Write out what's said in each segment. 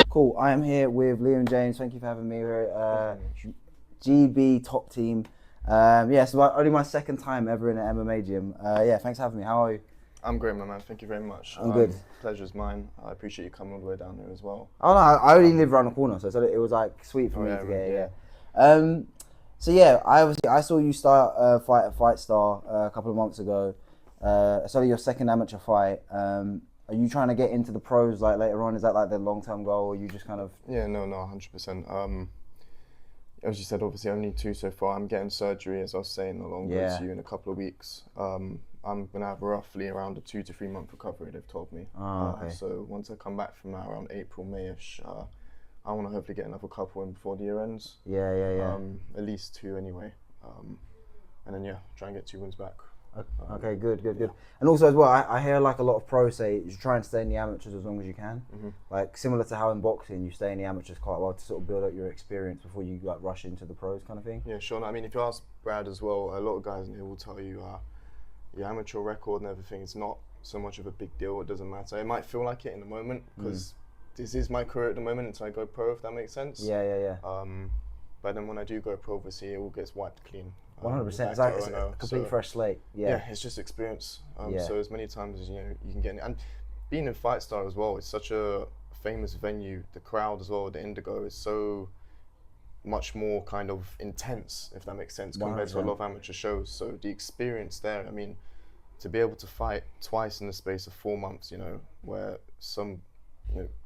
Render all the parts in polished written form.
Cool. I am here with Liam James. Thank you for having me here at GB Top Team. Yeah, so only my second time ever in an MMA gym. Yeah, thanks for having me. How are you? I'm great, my man. Thank you very much. I'm good. Pleasure's mine. I appreciate you coming all the way down here as well. Oh no, I only live around the corner, so it was like sweet for me to get here. Yeah. So yeah, I saw you start fight at Fight Star a couple of months ago. It's only your second amateur fight. Are you trying to get into the pros like later on? Is that like the long-term goal, or you just kind of? Yeah, no, 100%. As you said, obviously only two so far. I'm getting surgery, as I was saying, along with you in a couple of weeks. I'm gonna have roughly around a 2 to 3 month recovery. They've told me. Oh, okay. So once I come back from that around April, Mayish, I want to hopefully get another couple in before the year ends. Yeah. At least 2 anyway. And then try and get 2 wins back. Okay, good. And also as well, I hear like a lot of pros say you try and stay in the amateurs as long as you can. Mm-hmm. Like similar to how in boxing you stay in the amateurs quite well to sort of build up your experience before you like rush into the pros kind of thing. Yeah, sure. I mean, if you ask Brad as well, a lot of guys in here will tell you your amateur record and everything is not so much of a big deal. It doesn't matter. It might feel like it in the moment because this is my career at the moment until I go pro, if that makes sense. Yeah. But then when I do go pro, obviously it all gets wiped clean. 100%. It's like a complete fresh slate. Yeah, it's just experience. So as many times as you can get in. And being in Fight Star as well, it's such a famous venue. The crowd as well, the Indigo, is so much more kind of intense, if that makes sense, compared to a lot of amateur shows. So the experience there, I mean, to be able to fight twice in the space of 4 months, where some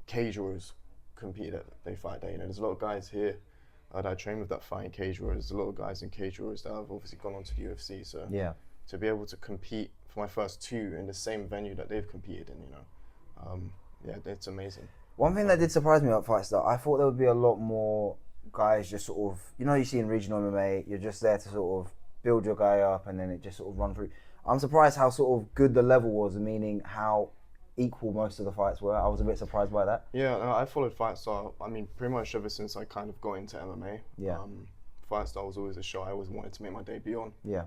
cage warriors compete they fight there. There's a lot of guys here that I train with that fight in cage warriors. There's a lot of guys in cage warriors that have obviously gone on to the UFC. So to be able to compete for my first 2 in the same venue that they've competed in, it's amazing. One thing that did surprise me about Fight Star, I thought there would be a lot more guys just sort of, you see in regional MMA, you're just there to sort of build your guy up and then it just sort of run through. I'm surprised how sort of good the level was, meaning how equal most of the fights were. I was a bit surprised by that. Yeah, I followed Fight Star, I mean, pretty much ever since I kind of got into MMA. Yeah. Fight Star was always a show I always wanted to make my debut on. Yeah.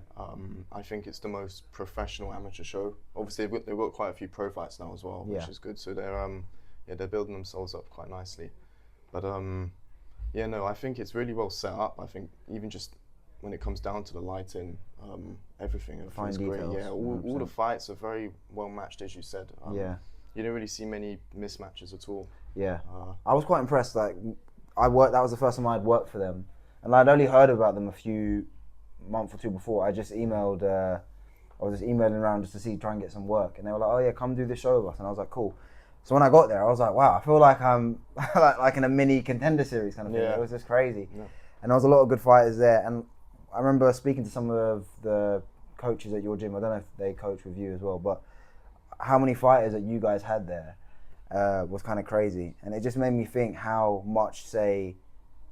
I think it's the most professional amateur show. Obviously, they've got quite a few pro fights now as well, which is good. So they're building themselves up quite nicely. But I think it's really well set up. I think even just when it comes down to the lighting, everything is great. Yeah, all the fights are very well matched, as you said. You don't really see many mismatches at all. Yeah, I was quite impressed. Like, that was the first time I'd worked for them, and I'd only heard about them a few month or 2 before. I just emailed. I was just emailing around just to try and get some work, and they were like, "Oh yeah, come do this show with us." And I was like, "Cool." So when I got there, I was like, "Wow, I feel like I'm like in a mini contender series kind of thing." It was just crazy, and there was a lot of good fighters there. And I remember speaking to some of the coaches at your gym. I don't know if they coach with you as well, but how many fighters that you guys had there was kind of crazy. And it just made me think how much,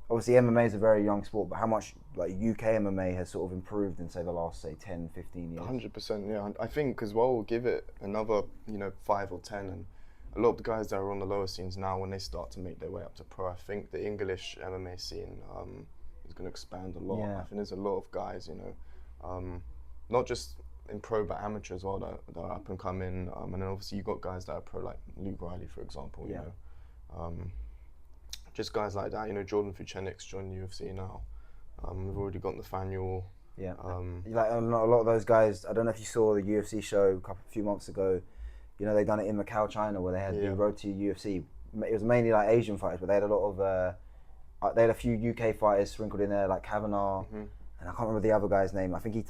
obviously MMA is a very young sport, but how much like UK MMA has sort of improved in, say, the last, 10, 15 years. 100%, yeah. I think as well, we'll give it another, 5 or 10. And a lot of the guys that are on the lower scenes now, when they start to make their way up to pro, I think the English MMA scene is going to expand a lot. Yeah. I think there's a lot of guys, not just in pro but amateur as well that are up and coming. And then obviously you've got guys that are pro, like Luke Riley, for example. Just guys like that. Jordan Fuchenik's joined the UFC now. We've already got Nathaniel. Yeah. Like a lot of those guys. I don't know if you saw the UFC show a few months ago. They done it in Macau, China, where they had the Road to UFC. It was mainly like Asian fighters, but they had a lot of. They had a few UK fighters sprinkled in there, like Kavanagh, and I can't remember the other guy's name. I think he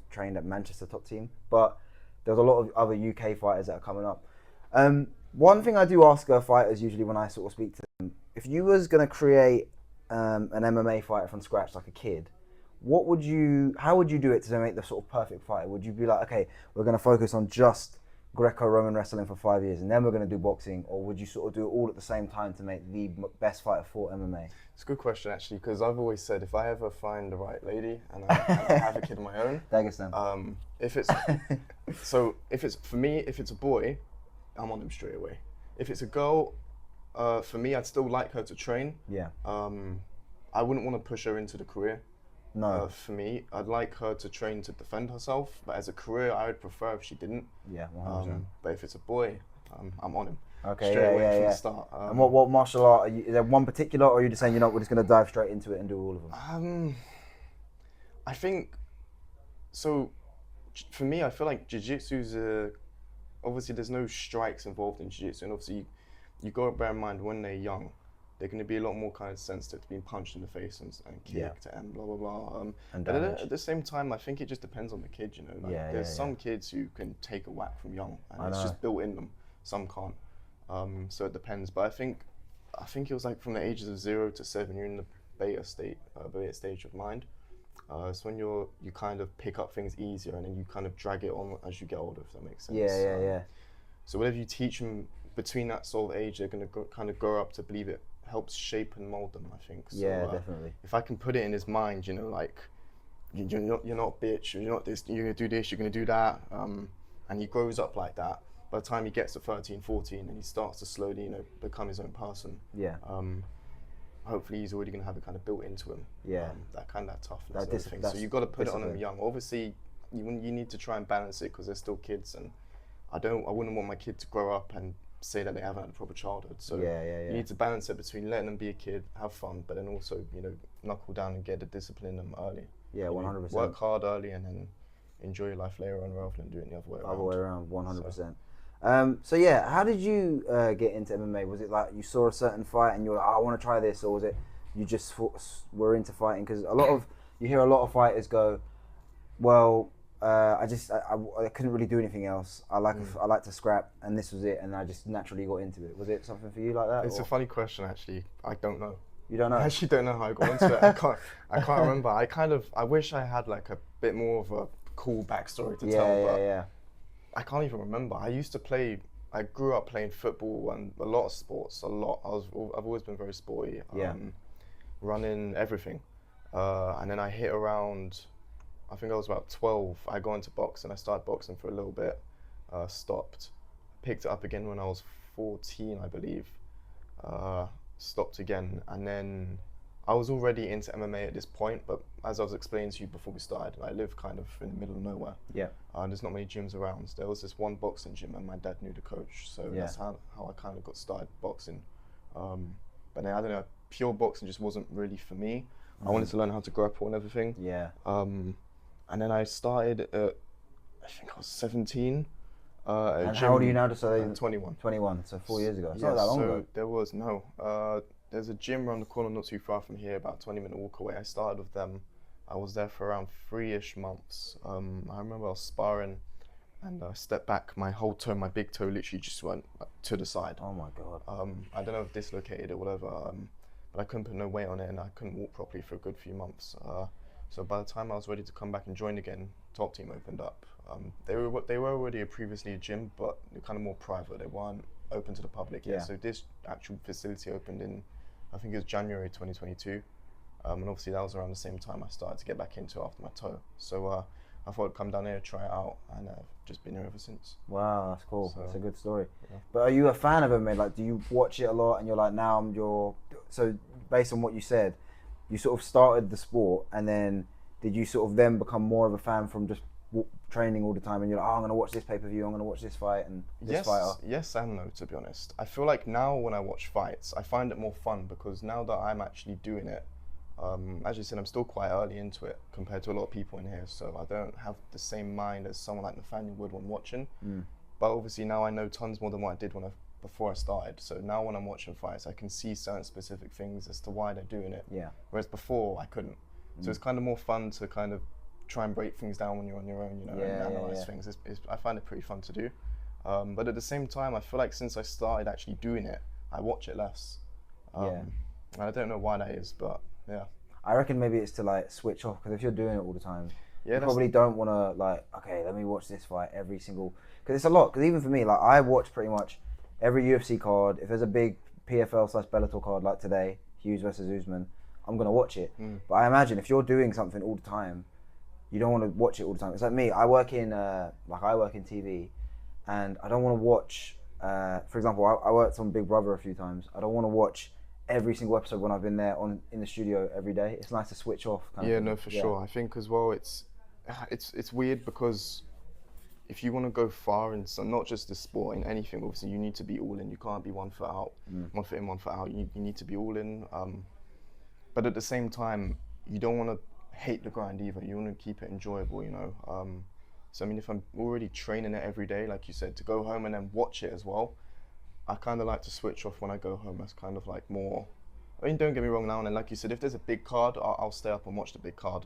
trained at Manchester Top Team. But there's a lot of other UK fighters that are coming up. One thing I do ask fighters usually when I sort of speak to them, if you was going to create an MMA fighter from scratch, like a kid, how would you do it to make the sort of perfect fighter? Would you be like, okay, we're going to focus on just Greco-Roman wrestling for 5 years and then we're going to do boxing, or would you sort of do it all at the same time to make the best fighter for MMA? It's a good question, actually, because I've always said if I ever find the right lady and I have a kid of my own, if it's for me, if it's a boy, I'm on him straight away. If it's a girl, for me, I'd still like her to train. Yeah. I wouldn't want to push her into the career. No. For me, I'd like her to train to defend herself, but as a career, I would prefer if she didn't. Yeah, 100%. But if it's a boy, I'm on him Okay, straight away from yeah. the start. And what martial art? Is there one particular, or are you just saying we're just going to dive straight into it and do all of them? I think so. For me, I feel like jiu-jitsu's obviously there's no strikes involved in jiu-jitsu, and obviously you got to bear in mind when they're young, they're going to be a lot more kind of sensitive to being punched in the face and kicked and blah blah blah. And but at the same time, I think it just depends on the kid. You know, like there's some kids who can take a whack from young, and it's just built in them. Some can't. So it depends. But I think it was like from the ages of 0 to 7, you're in the beta stage of mind. It's when you kind of pick up things easier, and then you kind of drag it on as you get older, if that makes sense. Yeah. So whatever you teach them between that sort of age, they're going to kind of grow up to believe it helps shape and mold them, I think. So, definitely. If I can put it in his mind, you know, like, you're not a bitch, you're not this, you're going to do this, you're going to do that, and he grows up like that. By the time he gets to 13, 14, and he starts to slowly, you know, become his own person. Yeah. Hopefully he's already going to have it kind of built into him. Yeah. That toughness. So you've got to put it on them young. Obviously, you need to try and balance it because they're still kids, and I wouldn't want my kid to grow up and say that they haven't had a proper childhood. So you need to balance it between letting them be a kid, have fun, but then also, you know, knuckle down and get the discipline in them early. Yeah, 100%. Work hard early and then enjoy your life later on rather than doing it the other way around. Other way around, 100%. So yeah, how did you get into MMA? Was it like you saw a certain fight and you were like, I want to try this, or was it you just were into fighting? Because you hear a lot of fighters go, well, I couldn't really do anything else. I like to scrap, and this was it, and I just naturally got into it. Was it something for you like that? It's a funny question, actually. I don't know. You don't know? I actually don't know how I got into it. I can't remember. I wish I had like a bit more of a cool backstory to tell, but I can't even remember. I grew up playing football and a lot of sports, I've always been very sporty, running, everything. And then I hit around, I think I was about 12, I got into boxing. I started boxing for a little bit, stopped. Picked it up again when I was 14, I believe. Stopped again, and then I was already into MMA at this point, but as I was explaining to you before we started, I live kind of in the middle of nowhere. Yeah. There's not many gyms around. There was this one boxing gym, and my dad knew the coach, so that's how I kind of got started boxing. But then I don't know, pure boxing just wasn't really for me. I wanted to learn how to grapple and everything. Yeah. And then I started at, I think I was 17. And how old are you now? 21. 21, so 4 years ago. It's not that long ago. There's a gym around the corner not too far from here, about a 20-minute walk away. I started with them. I was there for around 3-ish months. I remember I was sparring, and I stepped back. My whole toe, my big toe, literally just went to the side. Oh my God. I don't know if dislocated or whatever, but I couldn't put no weight on it, and I couldn't walk properly for a good few months. So by the time I was ready to come back and join again, Top Team opened up. They were already previously a gym, but they're kind of more private. They weren't open to the public yet. So this actual facility opened in, I think it was January 2022. And obviously that was around the same time I started to get back into it after my toe. So I thought I'd come down here, try it out, and I've just been here ever since. Wow, that's cool. So, that's a good story. Yeah. But are you a fan of MMA? Like, do you watch it a lot and you're like, so based on what you said, you sort of started the sport, and then did you sort of then become more of a fan from just training all the time, and you're like, oh, I'm going to watch this pay-per-view, I'm going to watch this fight and this fighter? Yes and no, to be honest. I feel like now when I watch fights, I find it more fun because now that I'm actually doing it, as you said, I'm still quite early into it compared to a lot of people in here, so I don't have the same mind as someone like Nathaniel would when watching. But obviously now I know tons more than what I did before I started. So now when I'm watching fights, I can see certain specific things as to why they're doing it. Yeah. Whereas before I couldn't. So it's kind of more fun to kind of try and break things down when you're on your own, you know, and analyze things. I find it pretty fun to do. But at the same time, I feel like since I started actually doing it, I watch it less. I don't know why that is, but yeah. I reckon maybe it's to like switch off, because if you're doing it all the time, you probably don't want to like, okay, let me watch this fight every single, because it's a lot. Because even for me, like I watch pretty much every UFC card. If there's a big PFL/Bellator card like today, Hughes versus Usman, I'm gonna watch it. But I imagine if you're doing something all the time, you don't want to watch it all the time. It's like me. I work in TV, and I don't want to watch. For example, I worked on Big Brother a few times. I don't want to watch every single episode when I've been there in the studio every day. It's nice to switch off. Yeah, no, for sure. I think as well, it's weird because if you want to go far in not just the sport, in anything, obviously you need to be all in. You can't be 1 foot out, 1 foot in, 1 foot out. You need to be all in. But at the same time, you don't want to hate the grind either. You want to keep it enjoyable, you know. So I mean, if I'm already training it every day, like you said, to go home and then watch it as well, I kind of like to switch off when I go home. That's kind of like more. I mean, don't get me wrong now and then. Like you said, if there's a big card, I'll stay up and watch the big card.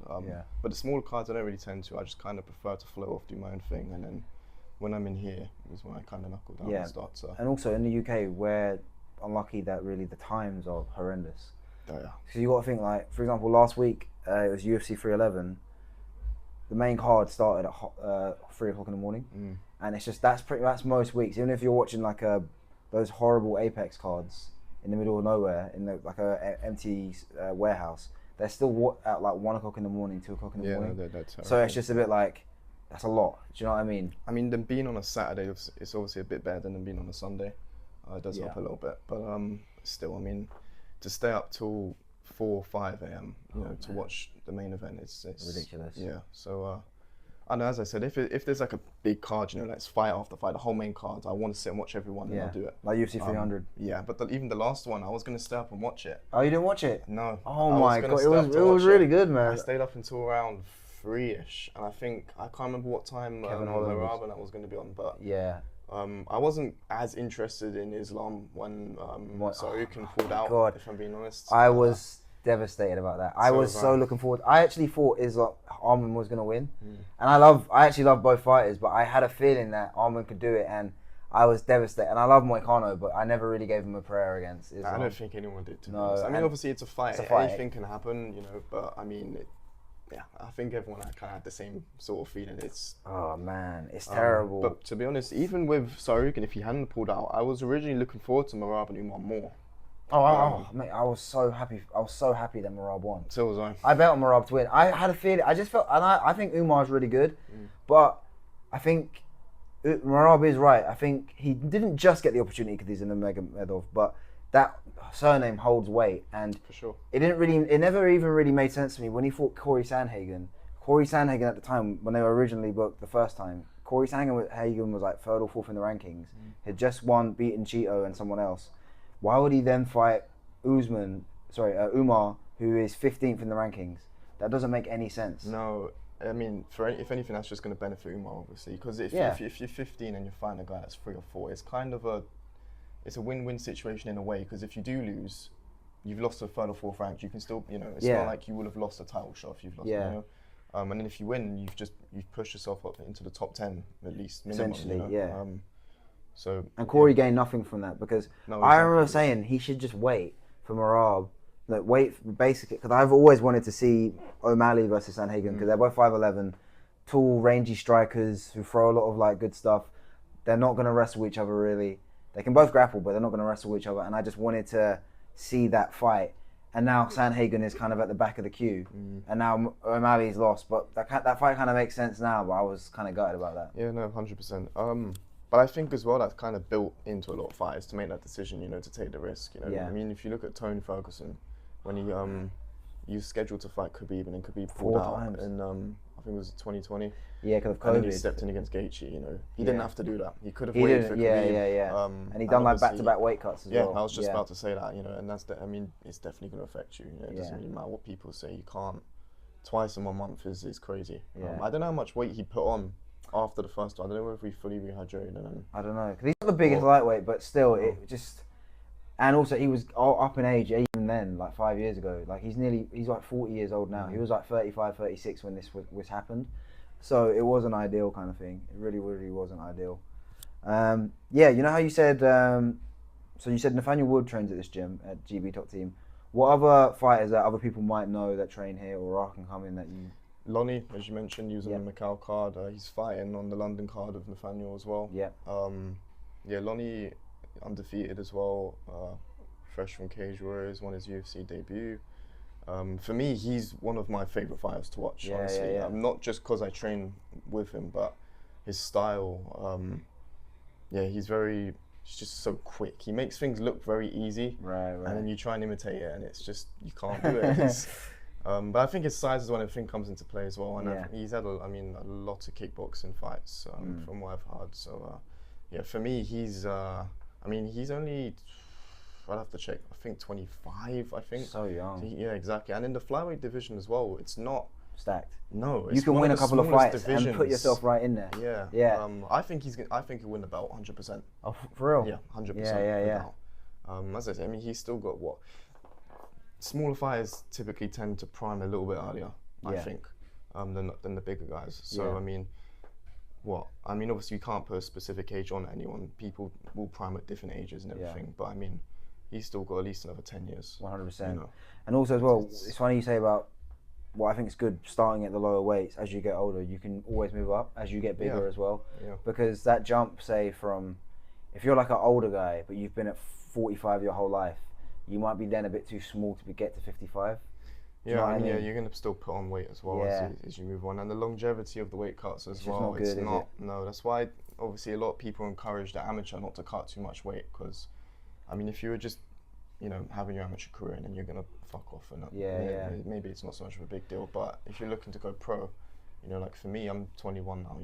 But the smaller cards, I don't really tend to. I just kind of prefer to flow off, do my own thing, and then when I'm in here is when I kind of knuckle down and start. So. And also in the UK, we're unlucky that really the times are horrendous. Oh yeah. So you got to think, like, for example, last week it was UFC 311. The main card started at 3 o'clock in the morning, and it's just that's most weeks. Even if you're watching like those horrible Apex cards in the middle of nowhere in like a empty warehouse, they're still at like 1 o'clock in the morning, 2 o'clock in the morning. Yeah, that's so it's just a bit like that's a lot. Do you know what I mean? I mean, them being on a Saturday, it's obviously a bit better than them being on a Sunday. It does help a little bit, but still, I mean, to stay up till 4 or 5 a.m. to watch the main event, it's ridiculous. Yeah, so I know, as I said, if there's like a big card, like it's fight after fight, the whole main card, I want to sit and watch everyone, and I'll do it. Like UFC 300. Yeah, but even the last one, I was gonna stay up and watch it. Oh, you didn't watch it? No. Oh my god, it was really good, man. I stayed up until around 3ish, and I can't remember what time Merab and that was going to be on, but yeah. I wasn't as interested in Islam when Sarukin pulled out. God. If I'm being honest, I was devastated about that. I was so looking forward. I actually thought Arman was going to win, and I actually love both fighters, but I had a feeling that Arman could do it, and I was devastated. And I love Moicano, but I never really gave him a prayer against Islam. I don't think anyone did. To be No, honest. I mean, obviously it's a fight. Anything can happen, but I mean. I think everyone kind of had the same sort of feeling. Oh man, it's terrible. But to be honest, even with Sarukin, if he hadn't pulled out, I was originally looking forward to Merab and Umar more. Mate, I was so happy. I was so happy that Merab won. So was I. I bet on Merab to win. I had a feeling. I just felt, and I think Umar's really good, but I think Merab is right. I think he didn't just get the opportunity because he's in the Medov, but that surname holds weight, and for sure. It never even really made sense to me when he fought Corey Sandhagen. Corey Sandhagen at the time, when they were originally booked the first time, Corey Sandhagen was like 3rd or 4th in the rankings. Had just beaten Cheeto and someone else. Why would he then fight Umar, who is 15th in the rankings? That doesn't make any sense. No, I mean, if anything, that's just going to benefit Umar, obviously, because if you're 15 and you're fighting a guy that's 3 or 4, it's kind of a win-win situation in a way, because if you do lose, you've lost a 3rd or 4th rank. You can still, it's not like you would have lost a title shot if you've lost. And then if you win, you've pushed yourself up into the top 10 at least minimum. Essentially, and Corey gained nothing from that, because I remember saying he should just wait for Merab. Like wait, basically, because I've always wanted to see O'Malley versus Sandhagen, because they're both 5'11", tall, rangy strikers who throw a lot of like good stuff. They're not going to wrestle each other really. They can both grapple, but they're not going to wrestle each other. And I just wanted to see that fight. And now Sandhagen is kind of at the back of the queue, and now O'Malley's lost. But that fight kind of makes sense now. But I was kind of gutted about that. Yeah, no, 100%. But I think as well that's kind of built into a lot of fighters to make that decision, to take the risk. I mean, if you look at Tony Ferguson, when he was scheduled to fight Khabib, and then Khabib pulled out, and I think it was 2020. Yeah, because of COVID. And then he stepped in against Gaethje. He didn't have to do that. He could have waited for Khabib. Yeah. And he done like back-to-back weight cuts as well. Yeah, I was just about to say that. And that's I mean, it's definitely going to affect you. It doesn't really matter what people say. You can't. Twice in 1 month is crazy. I don't know how much weight he put on after the first one. I don't know if we fully rehydrated. I don't know, because he's not the biggest lightweight, but still, it just. And also, he was up in age even then, like 5 years ago. Like he's like 40 years old now. He was like 35, 36 when this was happened. So it wasn't ideal kind of thing. It really, really wasn't ideal. You know how you said, so you said Nathaniel Wood trains at this gym at GB Top Team. What other fighters that other people might know that train here or are can come in that you... Lonnie, as you mentioned, he was on the Macau card. He's fighting on the London card of Nathaniel as well. Yeah. Lonnie, undefeated as well. Fresh from Cage Warriors, won his UFC debut. For me, he's one of my favourite fighters to watch, honestly. Not just because I train with him, but his style. He's very he's just so quick. He makes things look very easy, Right. and then you try and imitate it, and it's just you can't do it. But I think his size is when everything comes into play as well. And he's had, a lot of kickboxing fights from what I've heard. So yeah, for me, he's only, I'll have to check, I think 25, I think. So young. Yeah, exactly. And in the flyweight division as well, it's not stacked. No, you can win a couple of fights divisions. and put yourself right in there. Yeah. I think he'll win the belt 100%. Oh, for real? Yeah, 100%. Yeah. As I said, I mean, he's still got what? Smaller fighters typically tend to prime a little bit earlier, I think, than the bigger guys. So I mean, obviously you can't put a specific age on anyone. People will prime at different ages and everything. But I mean, he's still got at least another 10 years. 100%. You know? And also as well, it's funny you say about what I think is good starting at the lower weights. As you get older, you can always move up as you get bigger as well. Yeah. Because that jump, say from, if you're like an older guy, but you've been at 45 your whole life, you might be then a bit too small to get to 55. Yeah, I mean, you're going to still put on weight as well as you move on. And the longevity of the weight cuts as well. It's not good. No, that's why obviously a lot of people encourage the amateur not to cut too much weight, because, I mean, if you were just, having your amateur career and then you're going to fuck off and maybe it's not so much of a big deal. But if you're looking to go pro, like for me, I'm 21 now,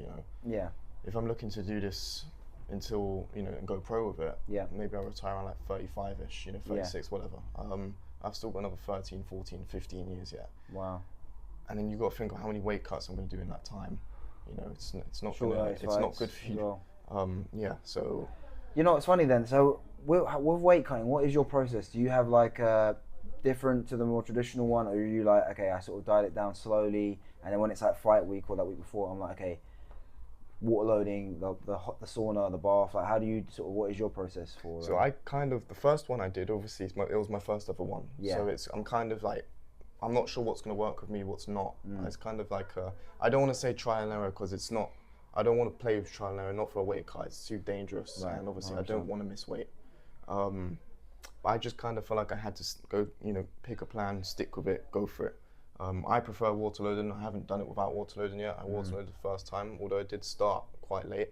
Yeah. If I'm looking to do this until, and go pro with it, maybe I'll retire around like 35-ish, 36, whatever. I've still got another 13, 14, 15 years yet. Wow. And then you've got to think of how many weight cuts I'm going to do in that time. It's not good for you. Well. So. It's funny then. So with weight cutting, what is your process? Do you have like different to the more traditional one, or are you like, okay, I sort of dial it down slowly, and then when it's like fight week or that week before, I'm like, okay, water loading, the sauna, the bath, like how do you what is your process for? So the first one I did, obviously it was my first ever one. Yeah. So I'm kind of like, I'm not sure what's going to work with me, what's not. It's kind of like, I don't want to say trial and error, because it's not, I don't want to play with trial and error, not for a weight cut, it's too dangerous. Right. And obviously 100%. I don't want to miss weight. But I just kind of felt like I had to go, pick a plan, stick with it, go for it. I prefer water loading. I haven't done it without water loading yet. I water loaded the first time, although I did start quite late.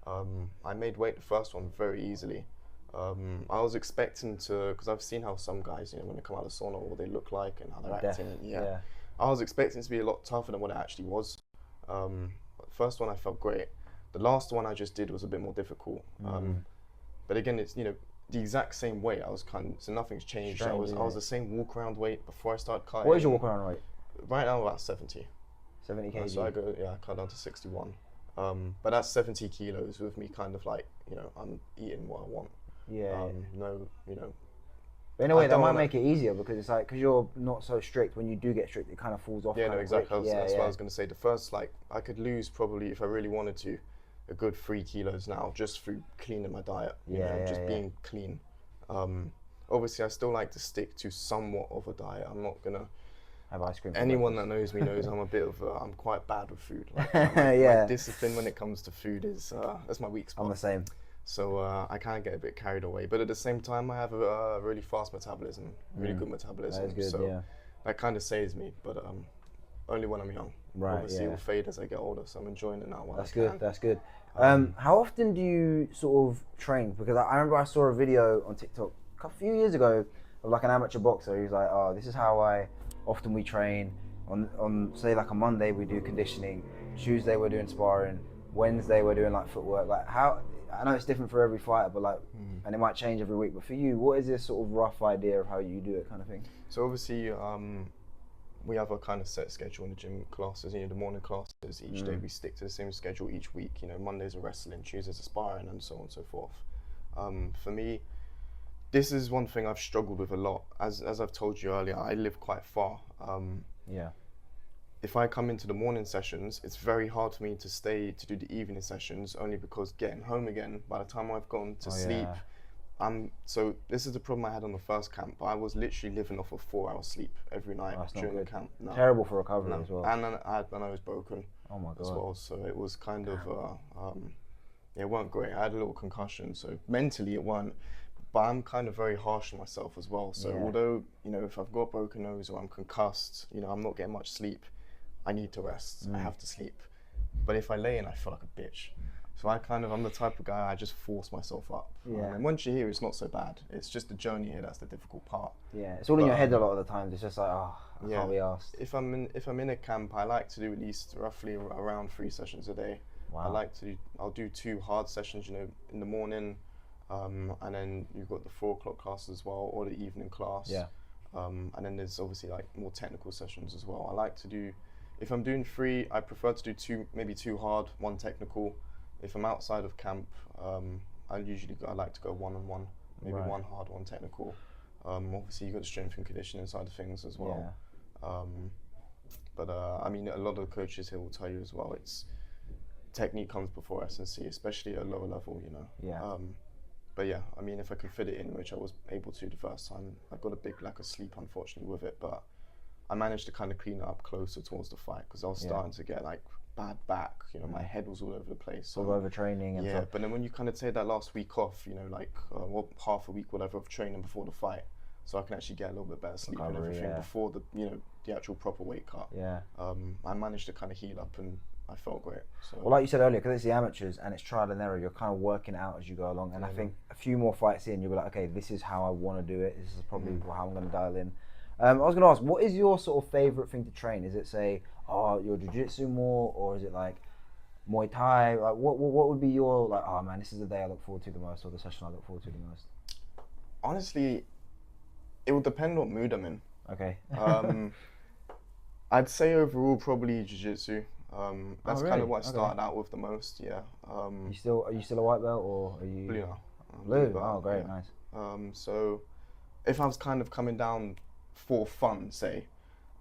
I made weight the first one very easily. I was expecting to, because I've seen how some guys, when they come out of the sauna, what they look like and how they're acting. Yeah. I was expecting it to be a lot tougher than what it actually was. But the first one I felt great. The last one I just did was a bit more difficult. But again, it's the exact same weight. So nothing's changed. I was the same walk around weight before I started cutting. What is your walk around weight? Right now about 70. 70 kg. So I cut down to 61. But that's 70 kilos with me kind of like, I'm eating what I want. Yeah. But in a way, that might make it easier, because it's like, because you're not so strict. When you do get strict, it kind of falls off. Yeah, no, exactly. That's what I was going to say. The first, I could lose probably, if I really wanted to, a good 3 kilos now, just through cleaning my diet. Being clean. Obviously, I still like to stick to somewhat of a diet. I'm not gonna have ice cream. Anyone that knows me knows I'm I'm quite bad with food. My discipline when it comes to food is that's my weak spot. I'm the same. So I kind of get a bit carried away, but at the same time, I have a really fast metabolism, really good metabolism. That is good, so that kind of saves me, but only when I'm young. Right. Obviously, it will fade as I get older, so I'm enjoying it now. That's good. That's good. How often do you sort of train? Because I remember I saw a video on TikTok a few years ago of like an amateur boxer. He was like, "Oh, this is how often we train. On say like a Monday we do conditioning, Tuesday we're doing sparring, Wednesday we're doing like footwork." Like how? I know it's different for every fighter, but like, and it might change every week. But for you, what is this sort of rough idea of how you do it, kind of thing? So obviously, we have a kind of set schedule in the gym classes. The morning classes, each day we stick to the same schedule each week. Mondays are wrestling, Tuesdays are sparring, and so on and so forth. For me, this is one thing I've struggled with a lot. As I've told you earlier, I live quite far. If I come into the morning sessions, it's very hard for me to stay to do the evening sessions, only because getting home again, by the time I've gone to sleep, so this is the problem I had on the first camp. I was literally living off of 4 hours sleep every night during the camp. No. Terrible for recovery as well. And then I had my nose broken. Oh my God. As well, so it was kind of, it weren't great. I had a little concussion, so mentally it weren't. But I'm kind of very harsh on myself as well. So although, if I've got a broken nose or I'm concussed, I'm not getting much sleep, I need to rest. I have to sleep. But if I lay in, I feel like a bitch. So I'm the type of guy, I just force myself up. Yeah. And once you're here, it's not so bad. It's just the journey here that's the difficult part. Yeah, it's all in your head a lot of the times. It's just like, oh, I can't be asked. If I'm in a camp, I like to do at least roughly around 3 sessions a day. Wow. I'll do 2 hard sessions, in the morning, and then you've got the 4 o'clock class as well, or the evening class. Yeah. And then there's obviously like more technical sessions as well. I like to do, if I'm doing 3, I prefer to do maybe 2 hard, 1 technical. If I'm outside of camp, I like to go 1-on-1, maybe 1 hard, 1 technical. Obviously you've got the strength and conditioning side of things as well. Yeah. But I mean, a lot of the coaches here will tell you as well, it's technique comes before S&C, especially at a lower level, Yeah. But yeah, I mean, if I can fit it in, which I was able to the first time, I got a big lack of sleep, unfortunately, with it, but I managed to kind of clean it up closer towards the fight, because I was starting to get like bad back, my head was all over the place. So overtraining and stuff. But then when you kind of take that last week off, half a week, whatever, of training before the fight, so I can actually get a little bit better sleep and everything before the actual proper weight cut. Yeah. I managed to kind of heal up and I felt great. So. Well, like you said earlier, because it's the amateurs and it's trial and error, you're kind of working it out as you go along. And I think a few more fights in, you'll be like, okay, this is how I want to do it. This is probably how I'm going to dial in. I was going to ask, what is your sort of favourite thing to train? Is it, say, your jiu-jitsu more, or is it like Muay Thai? Like, what would be your, like, oh man, this is the day I look forward to the most, or the session I look forward to the most? Honestly, it will depend what mood I'm in. Okay. I'd say overall probably jiu-jitsu. That's really? kind of what I started out with the most, yeah. Are you still a white belt, or are you? Blue now. Blue? Oh, great, nice. So if I was kind of coming down for fun, say,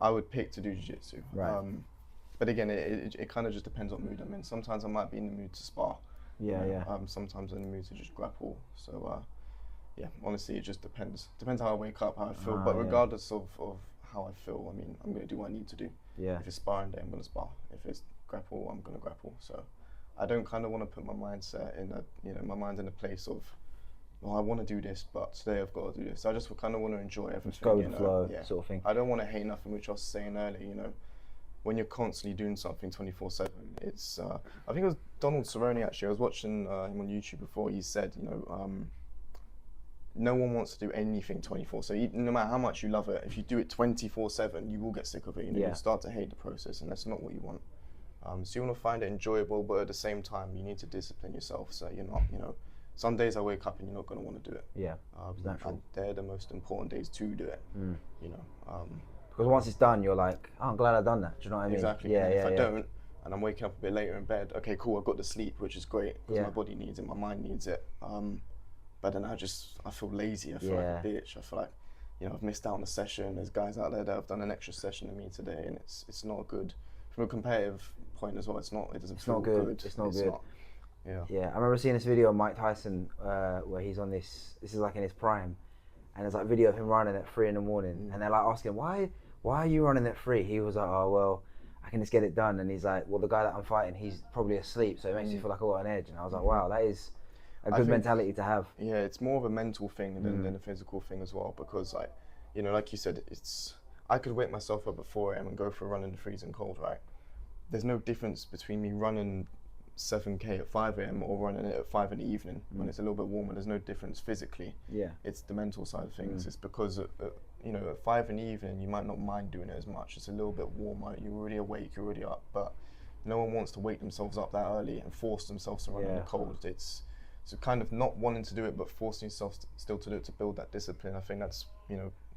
I would pick to do jiu-jitsu. Right. But again, it kind of just depends what mood I'm in. Sometimes I might be in the mood to spar. Yeah. Sometimes I'm in the mood to just grapple. So yeah, honestly, it just depends. Depends how I wake up, how I feel. But regardless of how I feel, I mean, I'm going to do what I need to do. Yeah. If it's sparring day, I'm going to spar. If it's grapple, I'm going to grapple. So I don't kind of want to put my mindset in my mind's in a place of, I want to do this, but today I've got to do this. I just kind of want to enjoy everything. Just go with the flow, sort of thing. I don't want to hate nothing, which I was saying earlier, when you're constantly doing something 24/7, it's, I think it was Donald Cerrone actually, I was watching him on YouTube before, he said, no one wants to do anything 24. So no matter how much you love it, if you do it 24/7, you will get sick of it. You'll start to hate the process, and that's not what you want. So you want to find it enjoyable, but at the same time, you need to discipline yourself. So you're not, some days I wake up and you're not going to want to do it. Yeah. And they're the most important days to do it. Because once it's done, you're like, oh, I'm glad I've done that. Do you know what I mean? Exactly. Yeah. If I don't, and I'm waking up a bit later in bed, okay, cool, I've got the sleep, which is great, because my body needs it, my mind needs it. But then I feel lazy, I feel like a bitch, I feel like, I've missed out on a session, there's guys out there that have done an extra session than me today, and it's not good. From a competitive point as well, it doesn't feel good. It's not good. Yeah. Yeah, I remember seeing this video of Mike Tyson where he's on this is like in his prime, and there's like a video of him running at 3 a.m, and they're like asking him, why are you running at 3? He was like, oh, well, I can just get it done. And he's like, well, the guy that I'm fighting, he's probably asleep, so it makes me feel like I got an edge. And I was like, wow, that is a good mentality to have. Yeah, it's more of a mental thing than a physical thing as well, because like you said, I could wake myself up at 4 a.m. and go for a run in the freezing cold, right? There's no difference between me running 7K at 5 a.m. or running it at 5 in the evening when it's a little bit warmer. There's no difference physically. Yeah. It's the mental side of things. It's because at 5 in the evening you might not mind doing it as much. It's a little bit warmer. You're already awake. You're already up. But no one wants to wake themselves up that early and force themselves to run in the cold. It's so kind of not wanting to do it, but forcing yourself still to do it to build that discipline. I think that's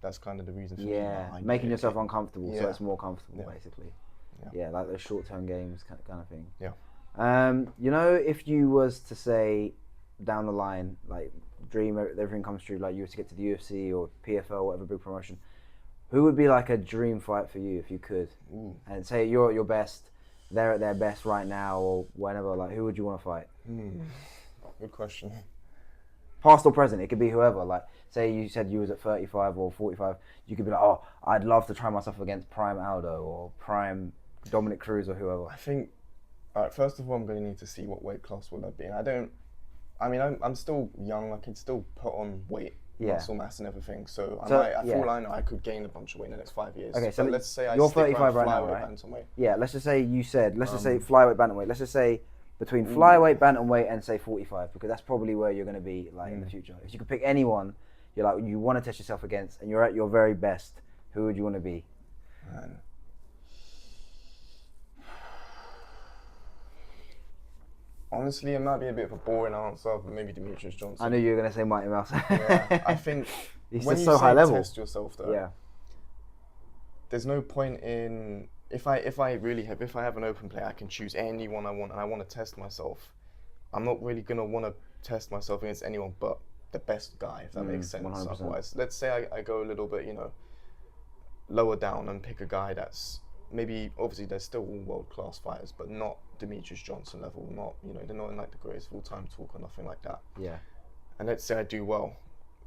that's kind of the reason for me. Making yourself uncomfortable so it's more comfortable, basically. Yeah, like those short-term games kind of thing. Yeah. If you was to say down the line, like dream everything comes true, like you were to get to the UFC or PFL, whatever big promotion, who would be like a dream fight for you if you could? And say you're at your best, they're at their best right now or whenever, like who would you want to fight? Good question. Past or present, it could be whoever. Like say you said you was at 35 or 45, you could be like, oh, I'd love to try myself against Prime Aldo or Prime Dominic Cruz or whoever. I think, first of all, I'm going to need to see what weight class will I be in. I'm still young, I can still put on weight, muscle mass and everything, so for all I know, I could gain a bunch of weight in the next 5 years. Okay, so let's say you're 35 right now, right? Bantamweight. Yeah, let's just say you said, let's just say flyweight bantamweight, let's just say between flyweight, bantamweight, and say 45, because that's probably where you're going to be like in the future. If you could pick anyone, you're like you want to test yourself against, and you're at your very best, who would you want to be? Man. Honestly, it might be a bit of a boring answer, but maybe Demetrius Johnson. I knew you were going to say Mighty Mouse. Yeah, I think he's when just you so high level. test yourself, though, there's no point in if I have an open play, I can choose anyone I want, and I want to test myself. I'm not really gonna want to test myself against anyone but the best guy, if that makes sense. 100%. Otherwise, let's say I go a little bit, lower down and pick a guy that's maybe, obviously they're still all world-class fighters, but not Demetrius Johnson level, not, they're not in like the greatest all-time talk or nothing like that. Yeah. And let's say I do well,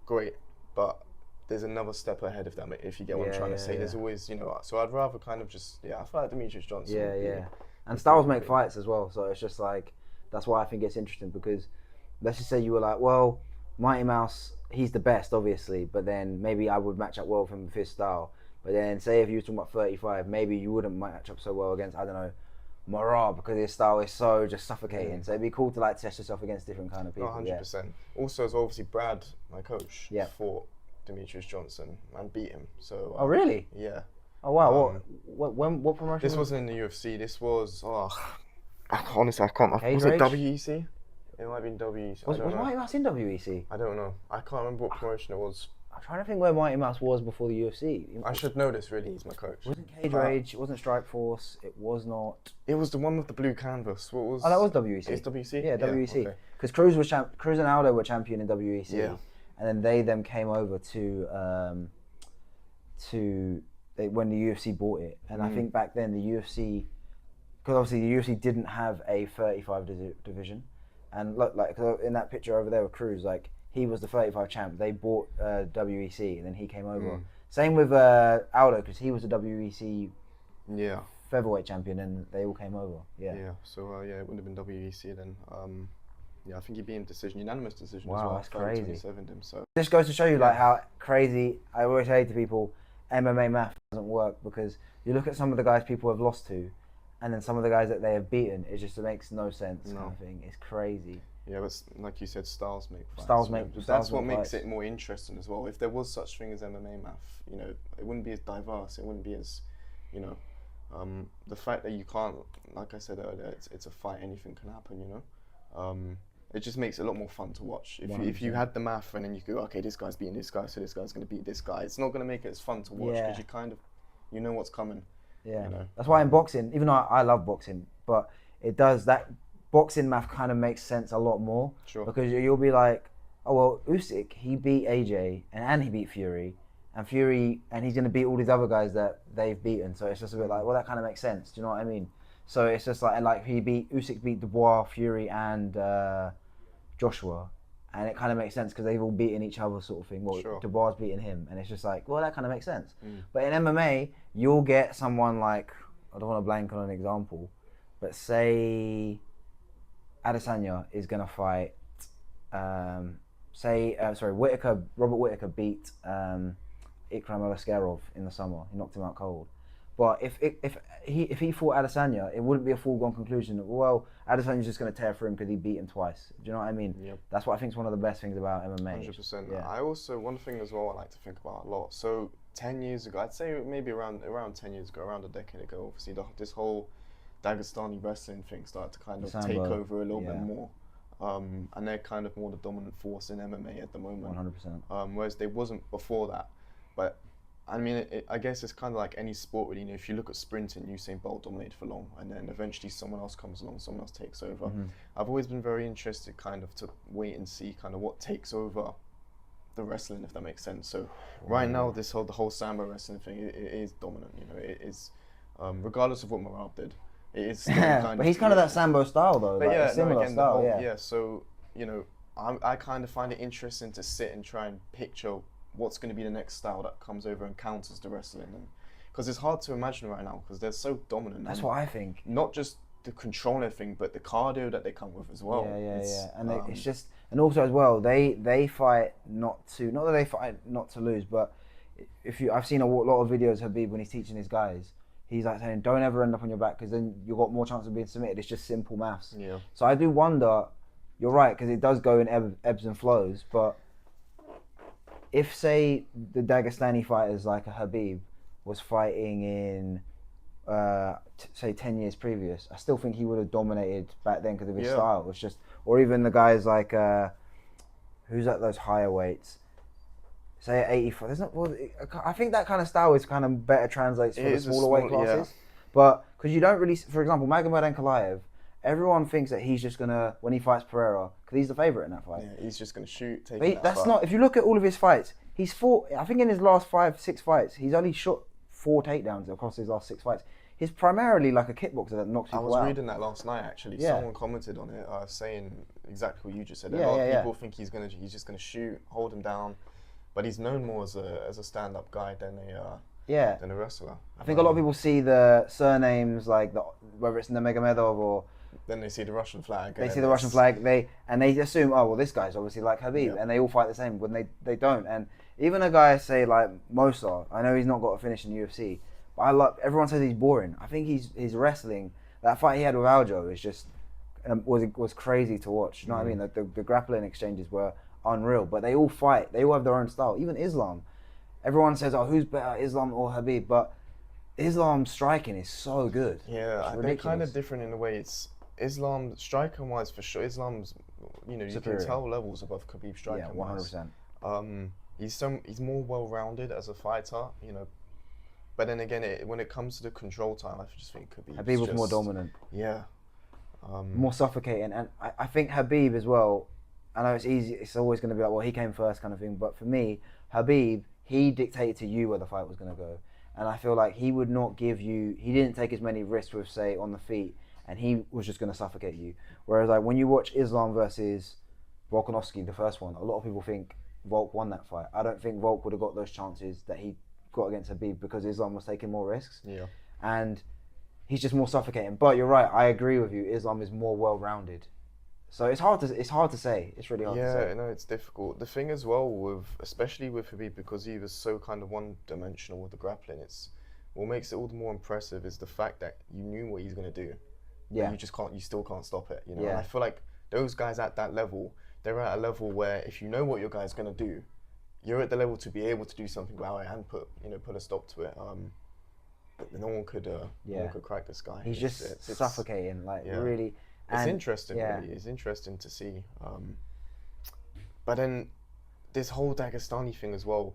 great, but there's another step ahead of them, if you get what I'm trying to say. There's always, so I'd rather kind of just, I feel like Demetrius Johnson. Yeah. And styles make fights as well, so it's just like, that's why I think it's interesting, because let's just say you were like, well, Mighty Mouse, he's the best, obviously, but then maybe I would match up well with him with his style. But then say if you were talking about 35, maybe you wouldn't match up so well against, I don't know, Morab, because his style is so just suffocating. So it'd be cool to like test yourself against different kind of people. 100%. Also, as obviously Brad, my coach, fought Demetrius Johnson and beat him. So. Oh really? Yeah. Oh wow. What promotion? This wasn't in the UFC. This was honestly I can't. Was it WEC? It might have been WEC. Was Mighty Mouse in WEC? I don't know. I can't remember what promotion it was. I'm trying to think where Mighty Mouse was before the UFC. I should know this, really. He's my coach. It wasn't Cage Rage, it wasn't Strikeforce, it was not... It was the one with the blue canvas. What was... Oh, that was WEC. It's WEC? Yeah, WEC. Because Cruz and Aldo were champion in WEC. Yeah. And then they came over to when the UFC bought it. And I think back then the UFC... Because obviously the UFC didn't have a 35 division. And look, like in that picture over there with Cruz, like... He was the 35 champ. They bought WEC, and then he came over. Same with Aldo, because he was the WEC featherweight champion, and they all came over. Yeah. So it wouldn't have been WEC then. I think he beat him unanimous decision. Wow, as well. That's crazy. Him, so. This goes to show you like how crazy. I always say to people, MMA math doesn't work, because you look at some of the guys people have lost to, and then some of the guys that they have beaten. It just makes no sense. Kind of thing. It's crazy. Yeah, but like you said, styles make fights. That's what makes it more interesting as well. If there was such thing as MMA math, it wouldn't be as diverse. It wouldn't be as, the fact that you can't, like I said earlier, it's a fight. Anything can happen. It just makes it a lot more fun to watch. If you had the math and then you go, okay, this guy's beating this guy, so this guy's going to beat this guy. It's not going to make it as fun to watch, because you kind of, know what's coming. Yeah. That's why in boxing, even though I love boxing, but it does that. Boxing math kind of makes sense a lot more. Sure. Because you'll be like, oh well, Usyk, he beat AJ and he beat Fury, and he's going to beat all these other guys that they've beaten. So it's just a bit like, well, that kind of makes sense. Do you know what I mean? So it's just like Usyk beat Dubois, Fury, and Joshua, and it kind of makes sense because they've all beaten each other, sort of thing. Well, Dubois beating him, and it's just like, well, that kind of makes sense. But in MMA, you'll get someone like, I don't want to blank on an example, but say Adesanya is going to fight, Robert Whittaker beat Ikram Alaskarov in the summer. He knocked him out cold. But if he fought Adesanya, it wouldn't be a foregone conclusion that, well, Adesanya's just going to tear through him because he beat him twice. Do you know what I mean? Yep. That's what I think is one of the best things about MMA. 100%. Yeah. I also, one thing as well I like to think about a lot. So 10 years ago, I'd say maybe around 10 years ago, around a decade ago, obviously this whole Dagestani wrestling thing started to kind of take over a little bit more. And they're kind of more the dominant force in MMA at the moment. 100%. Whereas they wasn't before that. But I mean, I guess it's kind of like any sport, really. If you look at sprinting, Usain Bolt dominated for long, and then eventually someone else comes along, someone else takes over. I've always been very interested, kind of, to wait and see kind of what takes over the wrestling, if that makes sense. So right now, the whole Sambo wrestling thing, it is dominant. It is, regardless of what Morab did. It is still but he's kind of that Sambo style, though. But like similar style, so, I kind of find it interesting to sit and try and picture what's going to be the next style that comes over and counters the wrestling. Because it's hard to imagine right now, because they're so dominant. That's what I think. Not just the controlling thing, but the cardio that they come with as well. Yeah. And it's just, and also as well, they fight not to lose, but I've seen a lot of videos of Habib when he's teaching his guys. he's like saying, don't ever end up on your back because then you've got more chance of being submitted. It's just simple maths. Yeah. So I do wonder, you're right, because it does go in ebbs and flows, but if, say, the Dagestani fighters like a Khabib was fighting in, say, 10 years previous, I still think he would have dominated back then because of his style. It's just, or even the guys like, who's at those higher weights? Say at 85, there's not. Well, I think that kind of style is kind of better translates for the smaller weight classes. But because you don't really, for example, Magomed Ankalaev, everyone thinks that he's just gonna, when he fights Pereira, because he's the favourite in that fight. Yeah, he's just gonna shoot. That's not. If you look at all of his fights, he's fought. I think in his last 5-6 fights, he's only shot 4 takedowns across his last 6 fights. He's primarily like a kickboxer that knocks people out. I was reading that last night actually. Yeah. Someone commented on it, saying exactly what you just said. A lot of people think he's just gonna shoot, hold him down. But he's known more as a stand-up guy than a wrestler. I think a lot of people see the surnames like whether it's Nurmagomedov or then they see the Russian flag. They see the Russian flag. They assume, oh well, this guy's obviously like Khabib, and they all fight the same when they don't. And even a guy say like Mosa, I know he's not got a finish in the UFC, but everyone says he's boring. I think his wrestling, that fight he had with Aljo is just was crazy to watch. You know what I mean? The grappling exchanges were unreal, but they all fight. They all have their own style. Even Islam, everyone says, "Oh, who's better, Islam or Khabib?" But Islam's striking is so good. Yeah, they're kind of different in a way. It's Islam striking-wise for sure. Islam's, you superior. can tell levels above Khabib striking-wise. Yeah, 100%. He's more well-rounded as a fighter, But then again, when it comes to the control time, I just think Khabib was more dominant. Yeah. More suffocating, and I think Khabib as well. I know it's easy. It's always going to be like, well, he came first, kind of thing. But for me, Khabib, he dictated to you where the fight was going to go, and I feel like he would not give you. He didn't take as many risks with, say, on the feet, and he was just going to suffocate you. Whereas, like when you watch Islam versus Volkanovski, the first one, a lot of people think Volk won that fight. I don't think Volk would have got those chances that he got against Khabib because Islam was taking more risks. Yeah. And he's just more suffocating. But you're right. I agree with you. Islam is more well-rounded. So it's hard to say. It's really hard to say. Yeah, no, it's difficult. The thing as well especially with Khabib, because he was so kind of one-dimensional with the grappling, what makes it all the more impressive is the fact that you knew what he's going to do. Yeah. You still can't stop it, Yeah. And I feel like those guys at that level, they're at a level where if you know what your guy's going to do, you're at the level to be able to do something about it and put a stop to it. But no one could crack this guy. He's just suffocating, really. It's interesting, really. It's interesting to see. But then this whole Dagestani thing as well,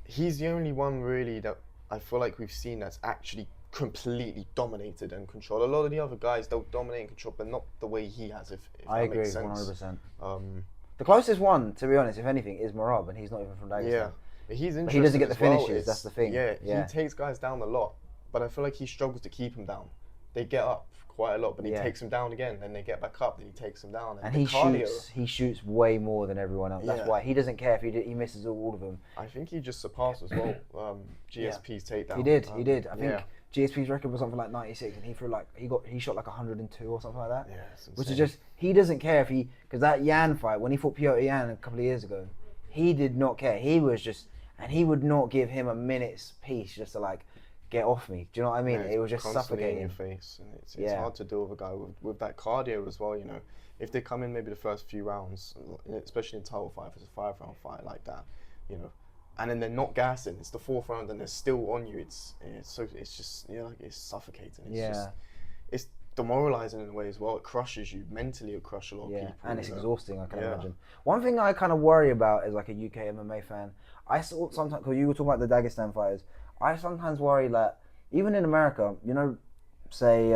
he's the only one really that I feel like we've seen that's actually completely dominated and controlled. A lot of the other guys, they'll dominate and control, but not the way he has, if I that agree, makes sense. 100%. The closest one, to be honest, if anything, is Merab, and he's not even from Dagestan. Yeah, but he's interesting. But he doesn't get the finishes, well. that's the thing. Yeah, he takes guys down a lot, but I feel like he struggles to keep them down. They get up quite a lot, but he takes them down again, then they get back up, then he takes them down. And he shoots way more than everyone else. That's why he doesn't care if he misses all of them. I think he just surpassed as well GSP's takedown. He did. I think GSP's record was something like 96, and he shot like 102 or something like that. Yeah, it's insane. Which is just, he doesn't care because that Yan fight, when he fought Piotr Yan a couple of years ago, he did not care. He was just, and he would not give him a minute's peace just to get off me. Do you know what I mean? It was just suffocating. In your face, and it's hard to deal with a guy with that cardio as well. If they come in maybe the first few rounds, especially in title fight, if it's a 5-round fight like that, and then they're not gassing. It's the 4th round, and they're still on you. It's suffocating. It's demoralizing in a way as well. It crushes you mentally. It crushes a lot of people. And it's exhausting. I can imagine. One thing I kind of worry about as like a UK MMA fan, I saw sometimes, because you were talking about the Dagestan fighters, I sometimes worry that even in America, say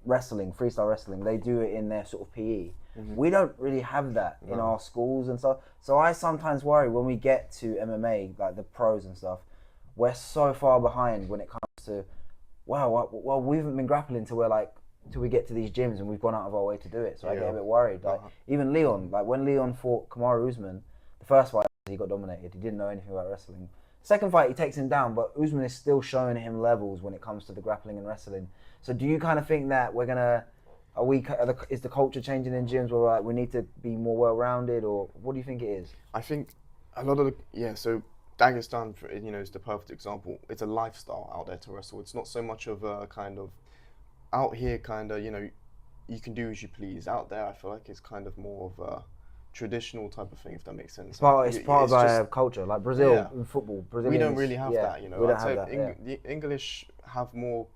wrestling, freestyle wrestling, they do it in their sort of PE. Mm-hmm. We don't really have that in our schools and stuff. So I sometimes worry when we get to MMA, like the pros and stuff, we're so far behind when it comes to, well, we haven't been grappling till we get to these gyms and we've gone out of our way to do it. So I get a bit worried. Even Leon, when Leon fought Kamaru Usman, the first fight he got dominated. He didn't know anything about wrestling. Second fight, he takes him down, but Usman is still showing him levels when it comes to the grappling and wrestling. So do you kind of think that is the culture changing in gyms where we need to be more well-rounded, or what do you think it is? I think a lot of so Dagestan, is the perfect example. It's a lifestyle out there to wrestle. It's not so much of a kind of out here kind of, you can do as you please. Out there, I feel like it's kind of more of a traditional type of thing, if that makes sense. It's part of our culture, like Brazil in football. We don't really have that, We don't have that. The English have more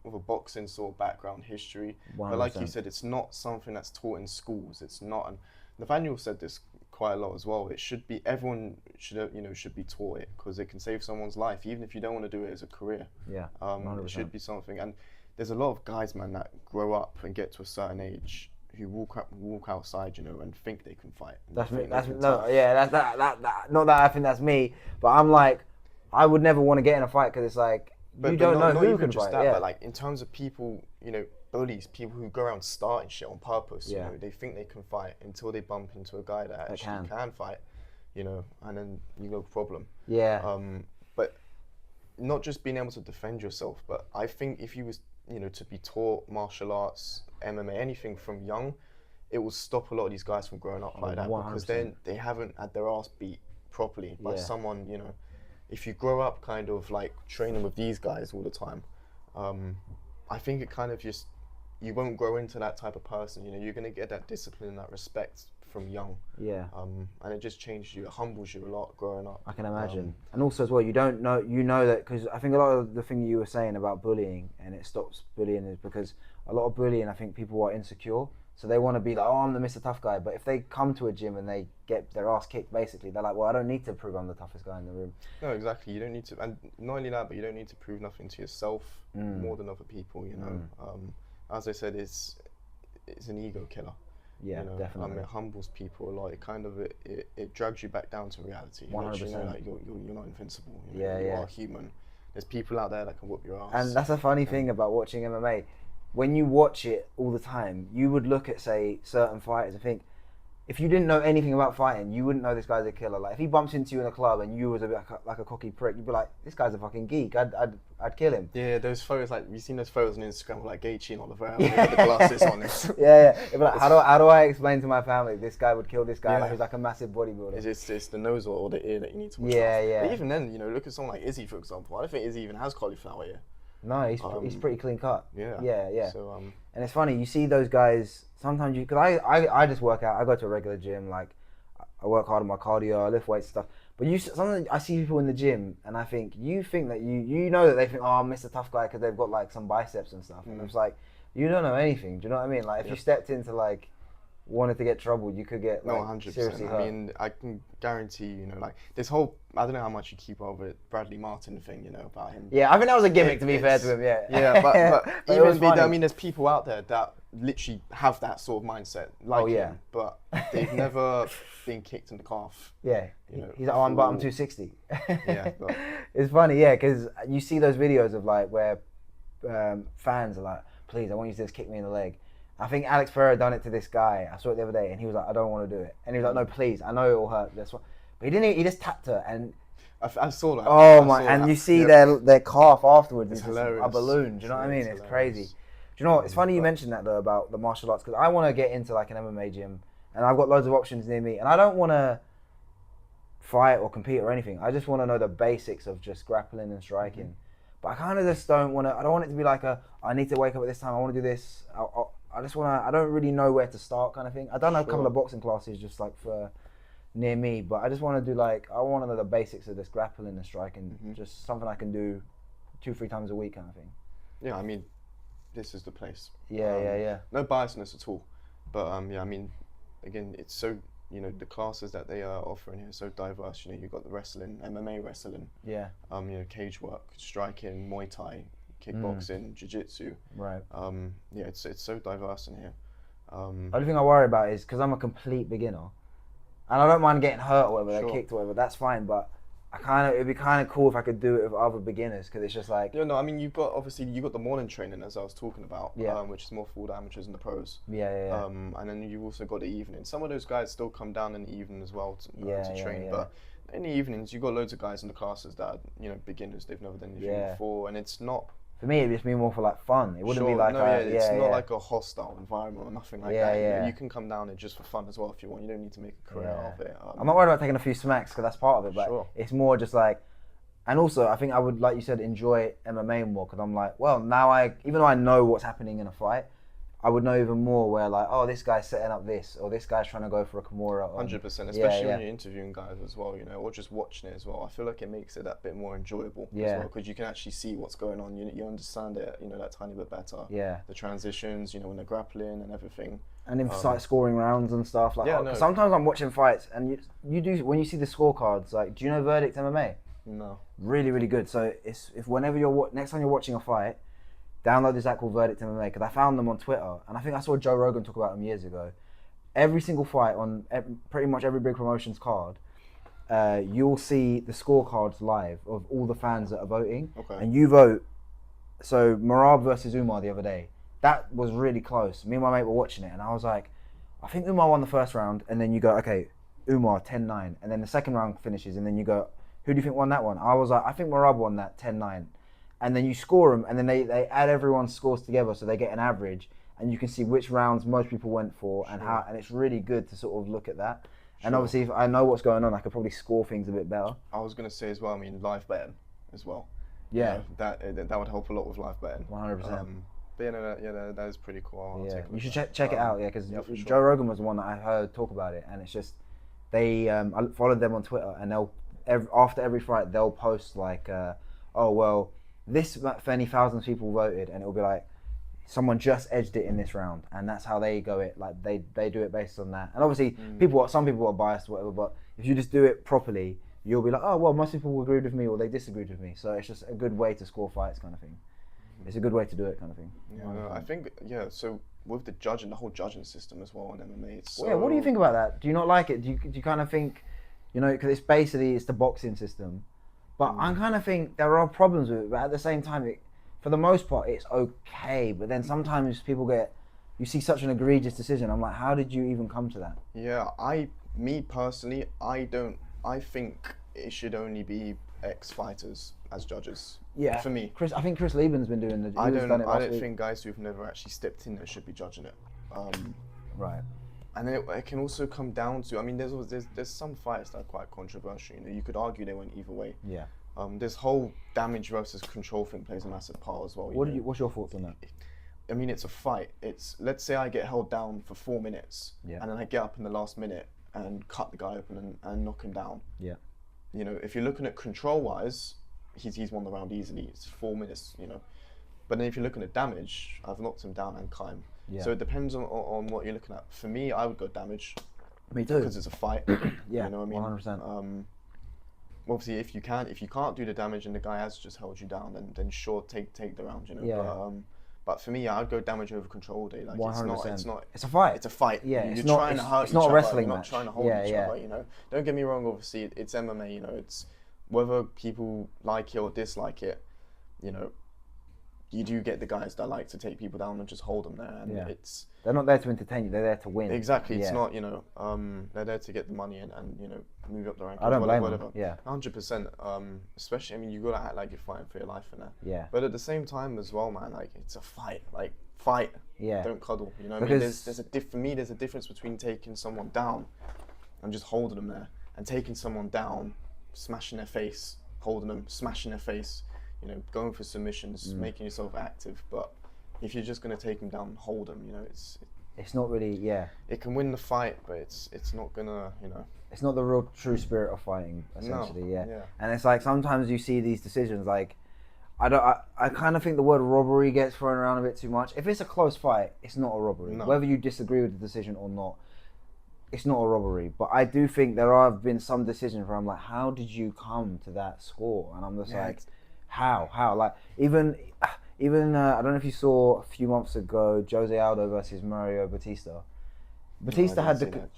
of a boxing sort of background history, 100%. but like you said, it's not something that's taught in schools. It's not, and Nathaniel said this quite a lot as well. It should be, everyone should be taught it, because it can save someone's life, even if you don't want to do it as a career. Yeah, it should be something. And there's a lot of guys, man, that grow up and get to a certain age who walk outside, and think they can fight. That's me. That's no, yeah. That. Not that I think that's me, but I'm like, I would never want to get in a fight because it's like you don't know who can fight. But like in terms of people, bullies, people who go around starting shit on purpose. They think they can fight until they bump into a guy that actually can fight. And then you got a problem. Yeah. But not just being able to defend yourself, but I think if you was to be taught martial arts, MMA, anything from young, it will stop a lot of these guys from growing up like that 100%. Because then they haven't had their ass beat properly by someone, If you grow up kind of like training with these guys all the time, I think it kind of just, you won't grow into that type of person. You're going to get that discipline and that respect from young. Yeah. And it just changes you, it humbles you a lot growing up. I can imagine. And also as well, you don't know, that, because I think a lot of the thing you were saying about bullying and it stops bullying is because a lot of bullying, I think people are insecure. So they want to be like, oh, I'm the Mr. Tough guy. But if they come to a gym and they get their ass kicked, basically, they're like, well, I don't need to prove I'm the toughest guy in the room. No, exactly. You don't need to, and not only that, but you don't need to prove nothing to yourself more than other people, As I said, it's an ego killer. Yeah, definitely. It humbles people a lot. It kind of it drags you back down to reality. 100%. Like you're not invincible. You are human. There's people out there that can whoop your ass. And that's a funny thing about watching MMA. When you watch it all the time, you would look at, say, certain fighters and think, if you didn't know anything about fighting, you wouldn't know this guy's a killer. Like if he bumps into you in a club and you was a bit like a cocky prick, you'd be like, this guy's a fucking geek. I'd kill him. Yeah, those photos, like you've seen those photos on Instagram, like Gaethje and Oliveira with the glasses on it. Yeah. But like, how do I explain to my family this guy would kill this guy? Like, who's like a massive bodybuilder. It's the nose or the ear that you need to watch. Yeah. But even then, look at someone like Izzy, for example. I don't think Izzy even has cauliflower ear. No, he's pretty clean cut. Yeah. So and it's funny, you see those guys sometimes. Because I just work out. I go to a regular gym. Like I work hard on my cardio, I lift weights and stuff. But sometimes I see people in the gym, and I think that you know that they think, oh, I'm Mr. Tough Guy because they've got like some biceps and stuff. And it's like, you don't know anything. Do you know what I mean? Like if you stepped into like wanted to get trouble, you could get like 100%. seriously hurt. I mean, I can guarantee like this whole, I don't know how much you keep over it, Bradley Martin thing, about him. Yeah, I think that was a gimmick, to be fair to him. Yeah, but even I mean, there's people out there that literally have that sort of mindset, like him, but they've never been kicked in the calf. Yeah, he's like, oh, I'm 260. Yeah, but it's funny, because you see those videos of like where fans are like, please, I want you to just kick me in the leg. I think Alex Pereira done it to this guy. I saw it the other day, and he was like, I don't want to do it. And he was like, no, please, I know it will hurt. That's what. But he didn't. He just tapped her, and I saw that. Oh my! And you see their calf afterwards. It's just hilarious. A balloon. Do you know what I mean? It's crazy. Do you know what? It's funny you mentioned that though about the martial arts, because I want to get into like an MMA gym, and I've got loads of options near me, and I don't want to fight or compete or anything. I just want to know the basics of just grappling and striking. But I kind of just don't want to. I don't want it to be like I need to wake up at this time. I want to do this. I just want to. I don't really know where to start, kind of thing. I done a couple of boxing classes just like for near me, but I just want to do like I want to know the basics of this grappling and striking, just something I can do 2-3 times a week, kind of thing. Yeah, I mean, this is the place. Yeah. No biasness at all, but I mean, again, it's so the classes that they are offering here are so diverse. You've got the wrestling, MMA wrestling. Yeah. Cage work, striking, Muay Thai, kickboxing, jiu-jitsu. Right. It's so diverse in here. The only thing I worry about is because I'm a complete beginner, and I don't mind getting hurt or whatever, kicked or whatever. That's fine, but it'd be kind of cool if I could do it with other beginners, because it's just like. I mean, you've got the morning training, as I was talking about, which is more for the amateurs and the pros. Yeah. And then you've also got the evening. Some of those guys still come down in the evening as well to train, but in the evenings you've got loads of guys in the classes that are beginners. They've never done anything before, and it's not For me, it'd just be more for like fun. It wouldn't be like it's not like a hostile environment or nothing like that. Yeah. You can come down there just for fun as well if you want. You don't need to make a career out of it. I'm not worried about taking a few smacks because that's part of it, but Sure. it's more just like, and also I think I would, like you said, enjoy MMA more because I'm like, well, now even though I know what's happening in a fight, I would know even more where like, oh, this guy's setting up this, or this guy's trying to go for a Kimura. 100%, especially when you're interviewing guys as well, or just watching it as well. I feel like it makes it that bit more enjoyable as well, because you can actually see what's going on. You understand it, that tiny bit better. Yeah. The transitions, when they're grappling and everything. And in like scoring rounds and stuff. Like, sometimes I'm watching fights, and you do when you see the scorecards. Like, do you know Verdict MMA? No. Really, really good. So if whenever next time you're watching a fight, download this app called Verdict MMA because I found them on Twitter, and I think I saw Joe Rogan talk about them years ago. Every single fight on pretty much every big promotions card, you'll see the scorecards live of all the fans that are voting, and you vote. So Merab versus Umar the other day, that was really close. Me and my mate were watching it, and I was like, I think Umar won the first round, and then you go, okay, Umar 10-9, and then the second round finishes, and then you go, who do you think won that one? I was like, I think Merab won that 10-9. And then you score them, and then they add everyone's scores together so they get an average, and you can see which rounds most people went for and how, and it's really good to sort of look at that. And obviously, if I know what's going on, I could probably score things a bit better. I was going to say as well, live betting as well. Yeah. That would help a lot with live betting. 100%. But that is pretty cool. You should check it out, because Joe Rogan was the one that I heard talk about it, and it's just, I followed them on Twitter, and after every fight, they'll post like, oh, well, this many thousands of people voted, and it'll be like someone just edged it in this round, and that's how they go it. Like they do it based on that. And obviously, some people are biased or whatever, but if you just do it properly, you'll be like, oh well, most people agreed with me or they disagreed with me. So it's just a good way to score fights, kind of thing. It's a good way to do it, kind of thing. Yeah, I think So with the whole judging system as well in MMA, it's what do you think about that? Do you not like it? Do you kind of think, because it's basically the boxing system. But I kind of think there are problems with it, but at the same time, for the most part, it's okay. But then sometimes you see such an egregious decision. I'm like, how did you even come to that? Yeah, me personally, I think it should only be ex-fighters as judges. Yeah. For me. I think Chris Lieben's been doing it. I don't think guys who've never actually stepped in there should be judging it. Right. And then it can also come down to, there's some fights that are quite controversial. You could argue they went either way. Yeah. This whole damage versus control thing plays a massive part as well. What's your thoughts on that? It's a fight. Let's say I get held down for 4 minutes, and then I get up in the last minute and cut the guy open and knock him down. Yeah. If you're looking at control-wise, he's won the round easily. It's 4 minutes. But then if you're looking at damage, I've knocked him down and cut him. Yeah. So it depends on what you're looking at. For me, I would go damage. Me too. Because it's a fight. Yeah, you know what I mean? 100%. Obviously, if you can't do the damage and the guy has just held you down, then sure, take the round. Yeah. But for me, I'd go damage over control all day. Like 100%. It's not. It's a fight. It's a fight. Yeah. You're trying to hurt it's not a wrestling match. You're not trying to hold each other. Don't get me wrong. Obviously, it's MMA. It's whether people like it or dislike it. You do get the guys that like to take people down and just hold them there, and they're not there to entertain you. They're there to win. Exactly. It's not. They're there to get the money and move up the rank. I don't blame them. Yeah. 100%. Especially, you gotta act like you're fighting for your life in that. Yeah. But at the same time as well, man, like it's a fight. Like fight. Yeah. Don't cuddle. Because for me, there's a difference between taking someone down and just holding them there, and taking someone down, smashing their face, holding them, smashing their face. Going for submissions, making yourself active. But if you're just going to take him down, hold him. It's not really. Yeah. It can win the fight, but it's not gonna. It's not the real true spirit of fighting, essentially. No. Yeah. And it's like sometimes you see these decisions. Like, I kind of think the word robbery gets thrown around a bit too much. If it's a close fight, it's not a robbery. No. Whether you disagree with the decision or not, it's not a robbery. But I do think there have been some decisions where I'm like, how did you come to that score? And I'm just like. How? Like even I don't know if you saw a few months ago Jose Aldo versus Mario Batista. Batista had the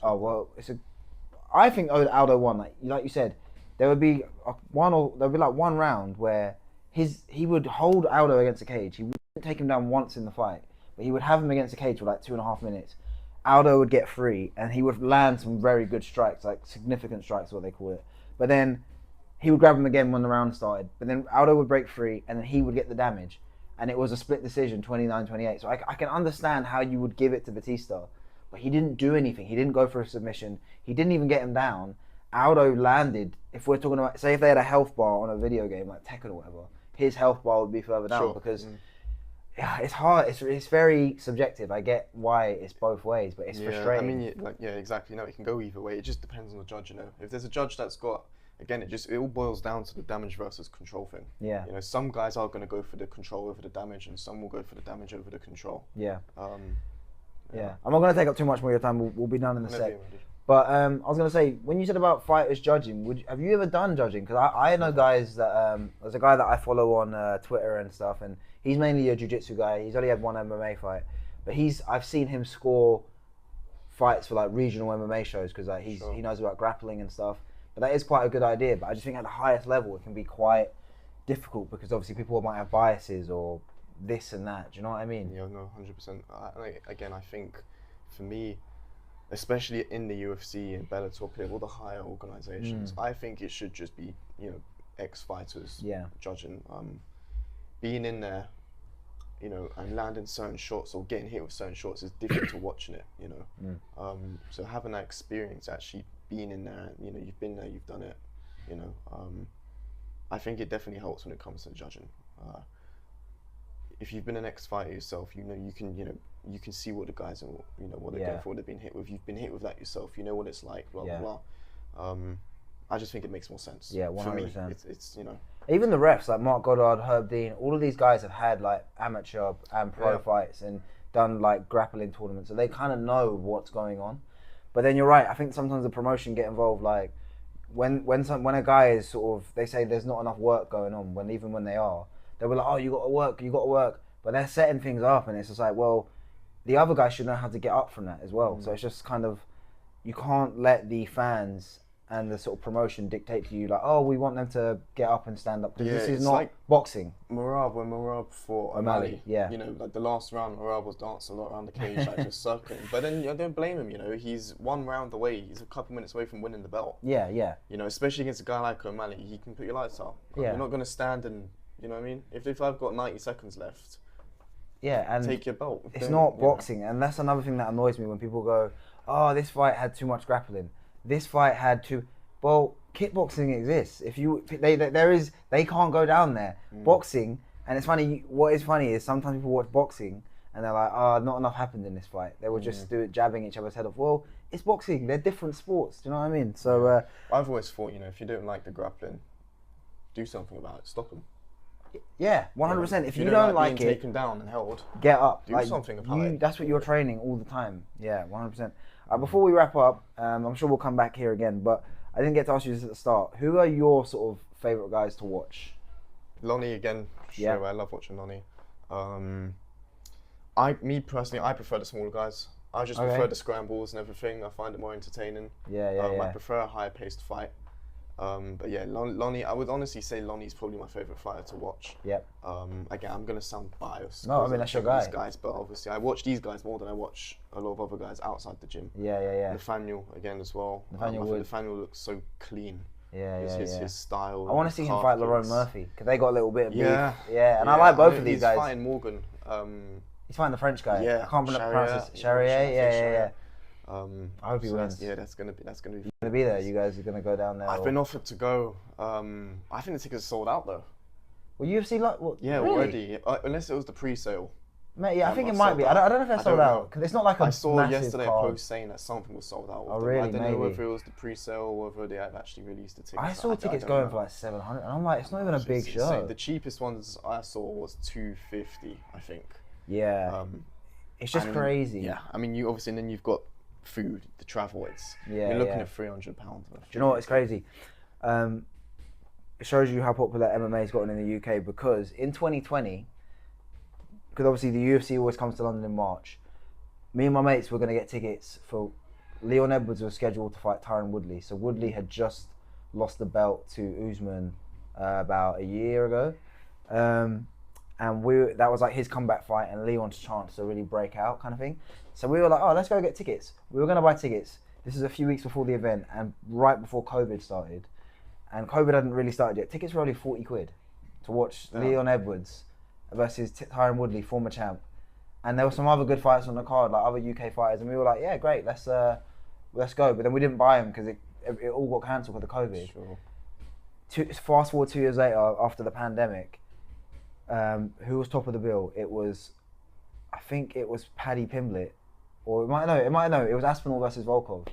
I think Aldo won. Like you said, there would be one round where he would hold Aldo against a cage. He wouldn't take him down once in the fight, but he would have him against a cage for like 2.5 minutes. Aldo would get free and he would land some very good strikes, like significant strikes, what they call it. But then he would grab him again when the round started. But then Aldo would break free and then he would get the damage. and it was a split decision, 29-28. So I can understand how you would give it to Batista, but he didn't do anything. He didn't go for a submission. He didn't even get him down. Aldo landed. If we're talking about, say, if they had a health bar on a video game like Tekken or whatever, his health bar would be further down because. Yeah, it's hard. It's very subjective. I get why it's both ways, but it's frustrating. I mean, exactly. No, it can go either way. It just depends on the judge, If there's a judge that's got, again, it all boils down to the damage versus control thing. Yeah. Some guys are going to go for the control over the damage, and some will go for the damage over the control. Yeah. Yeah. I'm not going to take up too much more of your time. We'll be done in a sec. But I was going to say, when you said about fighters judging, have you ever done judging? Because I know guys that, there's a guy that I follow on Twitter and stuff, and he's mainly a jiu-jitsu guy. He's only had one MMA fight. But I've seen him score fights for like regional MMA shows because he knows about grappling and stuff. But that is quite a good idea. But I just think at the highest level, it can be quite difficult because obviously people might have biases or this and that. Do you know what I mean? Yeah, no, 100%. Again, I think for me, especially in the UFC and Bellator, all the higher organizations, I think it should just be, ex-fighters judging. Being in there, and landing certain shots or getting hit with certain shots is different to watching it, So having that experience, actually being in there, you've been there, you've done it, I think it definitely helps when it comes to judging. If you've been an ex-fighter yourself, you can see what the guys are, what they're going for, what they've been hit with. You've been hit with that yourself. You know what it's like. Blah blah blah. I just think it makes more sense. Yeah, 100%. For me, it's Even the refs like Mark Goddard, Herb Dean, all of these guys have had like amateur and pro fights and done like grappling tournaments, so they kind of know what's going on. But then you're right. I think sometimes the promotion get involved. Like when a guy is sort of, they say there's not enough work going on. Even when they are. They'll be like, oh, you got to work. But they're setting things up, and it's just like, well, the other guy should know how to get up from that as well. So it's just kind of, you can't let the fans and the sort of promotion dictate to you, like, oh, we want them to get up and stand up. Because this is not like boxing. When Merab fought O'Malley, like the last round, Merab was dancing a lot around the cage, like just circling. But then I don't blame him, he's one round away. He's a couple minutes away from winning the belt. Yeah. Especially against a guy like O'Malley, he can put your lights out. You're not going to stand and, you know what I mean? If I've got 90 seconds left, and take your belt. It's not boxing, and that's another thing that annoys me when people go, oh, this fight had too much grappling. This fight had too... Well, kickboxing exists. They can't go down there. Boxing, and it's funny, what is funny is sometimes people watch boxing and they're like, oh, not enough happened in this fight. They will just do it jabbing each other's head off. Well, it's boxing. They're different sports. Do you know what I mean? So I've always thought, if you don't like the grappling, do something about it. Stop them. Yeah, 100%. If you don't like being taken down and held, get up. Do something about it. That's what you're training all the time. Yeah, 100%. Before we wrap up, I'm sure we'll come back here again, but I didn't get to ask you this at the start. Who are your sort of favourite guys to watch? Lonnie again. Sure, I love watching Lonnie. Me personally, I prefer the smaller guys. I just prefer the scrambles and everything. I find it more entertaining. I prefer a higher-paced fight. But yeah, Lonnie, I would honestly say Lonnie's probably my favourite fighter to watch. Yep. Again, I'm going to sound biased. No, I mean, that's your guy. These guys, but obviously I watch these guys more than I watch a lot of other guys outside the gym. Yeah. Nathaniel, again, as well. Nathaniel looks so clean. His style. I want to see him fight Lerone Murphy, because they got a little bit of beef. Yeah, and I like both of these guys. He's fighting Morgan. He's fighting the French guy. Yeah. I can't pronounce it. Charrier? Yeah. I hope he wins. Yeah, that's gonna be. You're gonna be there. You guys are gonna go down there. I've been offered to go. I think the tickets are sold out though. Well, UFC like what? Yeah, really? Already. Unless it was the pre-sale. Mate, I think it might be. I don't know if they're sold out, because it's not like a massive card. I saw yesterday a post saying that something was sold out. Oh really? I don't know whether it was the pre-sale or whether they have actually released the tickets. I saw tickets going for like 700, and I'm like, it's not even a big show. The cheapest ones I saw was 250, I think. Yeah. It's just crazy. Yeah. I mean, you obviously, and then you've got food, the travel. You're looking at £300. Do you know what? It's crazy. It shows you how popular MMA's gotten in the UK, because in 2020, because obviously the UFC always comes to London in March, me and my mates were going to get tickets for... Leon Edwards was scheduled to fight Tyron Woodley. So Woodley had just lost the belt to Usman about a year ago. And that was like his comeback fight and Leon's chance to really break out, kind of thing. So we were like, oh, let's go get tickets. We were going to buy tickets. This is a few weeks before the event and right before COVID started. And COVID hadn't really started yet. Tickets were only 40 quid to watch Leon Edwards versus Tyron Woodley, former champ. And there were some other good fights on the card, like other UK fighters, and we were like, yeah, great, let's go. But then we didn't buy them because it all got cancelled because of COVID. Sure. Fast forward 2 years later, after the pandemic, who was top of the bill? I think it was Paddy Pimblett, or it was Aspinall versus Volkov.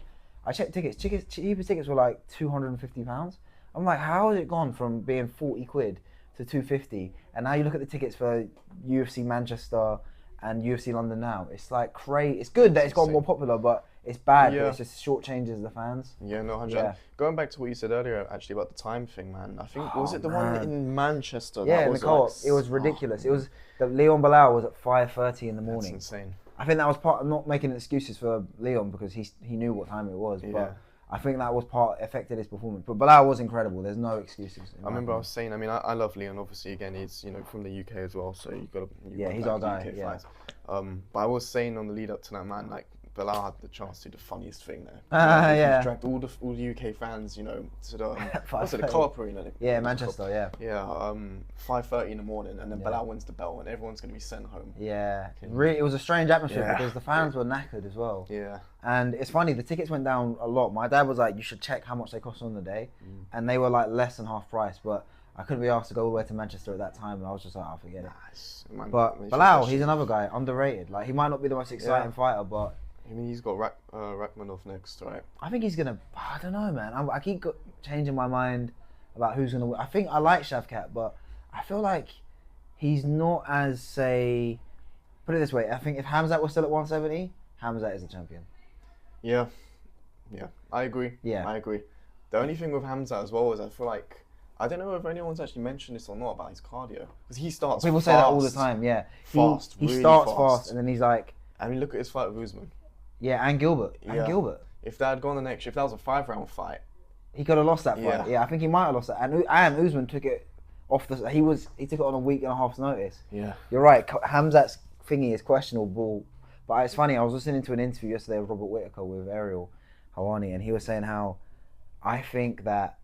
I checked tickets. Cheapest tickets were like £250. I'm like, how has it gone from being 40 quid to 250? And now you look at the tickets for UFC Manchester and UFC London now. It's like crazy. It's good that it's got more popular, but it's bad. Yeah. It's just short changes the fans. Yeah, no, 100%. Yeah. Going back to what you said earlier, actually about the time thing, man. I think was it the one in Manchester? Yeah, in the co-op. It was ridiculous. It was the Leon Bilal was at 5:30 in the morning. That's insane. I think that was part of not making excuses for Leon because he knew what time it was. Yeah. But I think that was affected his performance. But Bilal was incredible. There's no excuses. I remember I was saying, I mean, I love Leon. Obviously, again, he's from the UK as well, so he's our guy. UK fights. But I was saying on the lead up to that, man, like Bilal had the chance to do the funniest thing there. He dragged all the UK fans, to the co-op arena. Yeah, Manchester. Yeah. 5:30 in the morning, and then Bilal wins the bell, and everyone's going to be sent home. Yeah, it was a strange atmosphere because the fans were knackered as well. Yeah. And it's funny, the tickets went down a lot. My dad was like, "You should check how much they cost on the day," and they were like less than half price, but I couldn't be asked to go all the way to Manchester at that time, and I was just like, "I'll forget it." But Bilal, he's another guy, underrated. Like, he might not be the most exciting fighter, but I mean, he's got Rachmanov next, right? I think he's gonna. I don't know, man. I keep changing my mind about who's gonna win. I think I like Shavkat, but I feel like he's not as put it this way. I think if Hamzat was still at 170, Hamzat is the champion. Yeah, I agree. Yeah, I agree. The only thing with Hamzat as well is I feel like I don't know if anyone's actually mentioned this or not about his cardio because he starts. People say that all the time. Yeah, he really starts fast, and then he's like. I mean, look at his fight with Usman. Yeah, and Gilbert. If that had gone if that was a 5-round fight, he could have lost that fight. Yeah, I think he might have lost that. And Usman took it off he took it on a week and a half's notice. Yeah, you're right. Hamzat's thingy is questionable, but it's funny. I was listening to an interview yesterday with Robert Whittaker with Ariel Hawani, and he was saying how I think that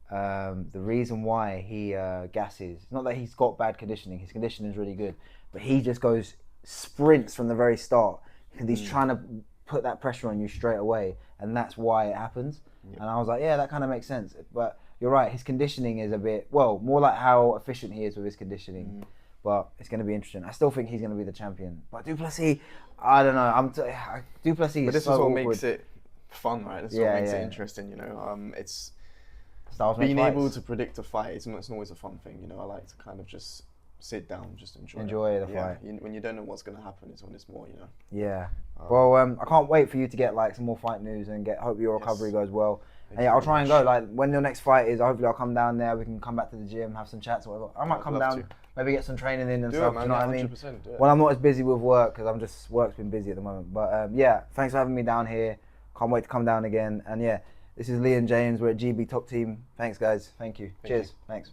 the reason why he gasses, not that he's got bad conditioning. His conditioning is really good, but he just sprints from the very start. Because he's trying to put that pressure on you straight away, and that's why it happens. Yeah. And I was like, yeah, that kind of makes sense. But you're right, his conditioning is a bit, more like how efficient he is with his conditioning. But it's going to be interesting. I still think he's going to be the champion. But Du Plessis, I don't know. Du Plessis but is so awkward. But this is what makes it fun, right? This is what makes it interesting, It's being able to predict a fight. It's always a fun thing, I like to kind of just sit down, just enjoy the fight. When you don't know what's going to happen, it's when it's more, Yeah. Well, I can't wait for you to get some more fight news and hope your recovery goes well. And I'll try and go. When your next fight is, hopefully I'll come down there. We can come back to the gym, have some chats or whatever. I might come down, maybe get some training in and stuff. Man, you know what I mean? When I'm not as busy with work because work's been busy at the moment. But thanks for having me down here. Can't wait to come down again. And this is Lee and James. We're at GB Top Team. Thanks, guys. Thank you. Cheers. Thanks.